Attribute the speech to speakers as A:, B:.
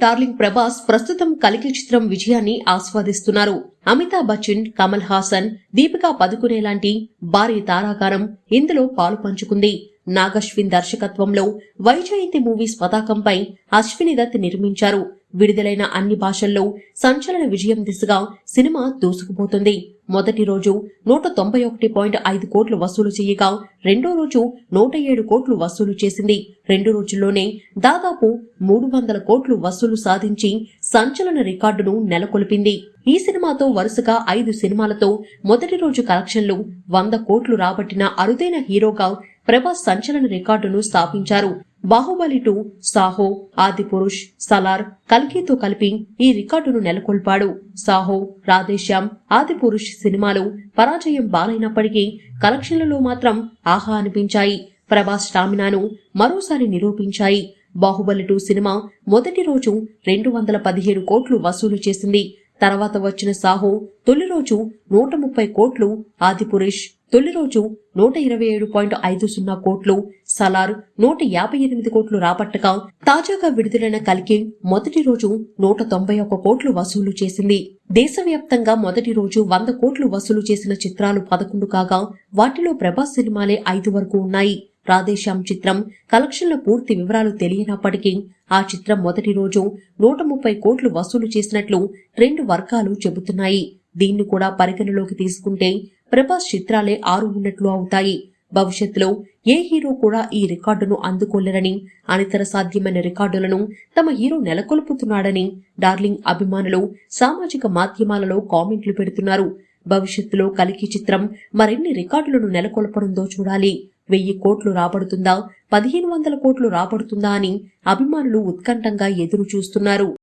A: Darling Prabhas ప్రస్తుతం కల్కి చిత్రం విజయాన్ని ఆస్వాదిస్తున్నారు. అమితాబ్ బచ్చన్, కమల్ హాసన్, దీపికా పదుకునే లాంటి భారీ తారాగణం ఇందులో పాలు పంచుకుంది. నాగశ్విన్ దర్శకత్వంలో వైజయంతి మూవీస్ పతాకంపై అశ్విని దత్ నిర్మించారు. విడుదలైన అన్ని భాషల్లో సంచలన విజయం దిశగా సినిమా దూసుకుపోతుంది. మొదటి రోజు 191.5 కోట్లు వసూలు చేయగా రెండో రోజు 107 కోట్లు వసూలు చేసింది. 2 రోజుల్లోనే దాదాపు 300 కోట్లు వసూలు సాధించి సంచలన రికార్డును నెలకొల్పింది. ఈ సినిమాతో వరుసగా 5 సినిమాలతో మొదటి రోజు కలెక్షన్లు 100 కోట్లు రాబట్టిన అరుదైన హీరోగా ప్రభాస్ సంచలన రికార్డును స్థాపించారు. బాహుబలి 2, సాహో, ఆదిపురుష్, సలార్, కల్కితో కలిపి ఈ రికార్డును నెలకొల్పాడు. సాహో, రాధేశ్యామ్, ఆదిపురుష్ సినిమాలు పరాజయం బాలైనప్పటికీ కలెక్షన్లలో మాత్రం ఆహా అనిపించాయి. ప్రభాస్ స్టామినాను మరోసారి నిరూపించాయి. బాహుబలి 2 సినిమా మొదటి రోజు 217 కోట్లు వసూలు చేసింది. తర్వాత వచ్చిన సాహో తొలి రోజు 130 కోట్లు, ఆదిపురుష్ తొలి రోజు 127.50 కోట్లు, సలార్ 158 కోట్లు రాబట్టగా తాజాగా విడుదలైన కల్కి మొదటి రోజు 191 కోట్లు వసూలు చేసింది. దేశవ్యాప్తంగా మొదటి రోజు 100 కోట్లు వసూలు చేసిన చిత్రాలు 11 కాగా వాటిలో ప్రభాస్ సినిమాలే 5 వరకు ఉన్నాయి. రాధేశ్యామ్ చిత్రం కలెక్షన్ల పూర్తి వివరాలు తెలియనప్పటికీ ఆ చిత్రం మొదటి రోజు 130 కోట్లు వసూలు చేసినట్లు 2 వర్గాలు చెబుతున్నాయి. దీన్ని కూడా పరిగణలోకి తీసుకుంటే ప్రభాస్ చిత్రాలే 6 ఉన్నట్లు అవుతాయి. భవిష్యత్తులో ఏ హీరో కూడా ఈ రికార్డును అందుకోలేరని, అనితర సాధ్యమైన రికార్డులను తమ హీరో నెలకొల్పుతున్నాడని డార్లింగ్ అభిమానులు సామాజిక మాధ్యమాలలో కామెంట్లు పెడుతున్నారు. భవిష్యత్తులో కల్కి చిత్రం మరిన్ని రికార్డులను నెలకొల్పనుందో చూడాలి. 1000 కోట్లు రాబడుతుందా, 1500 కోట్లు రాబడుతుందా అని అభిమానులు ఉత్కంఠంగా ఎదురు చూస్తున్నారు.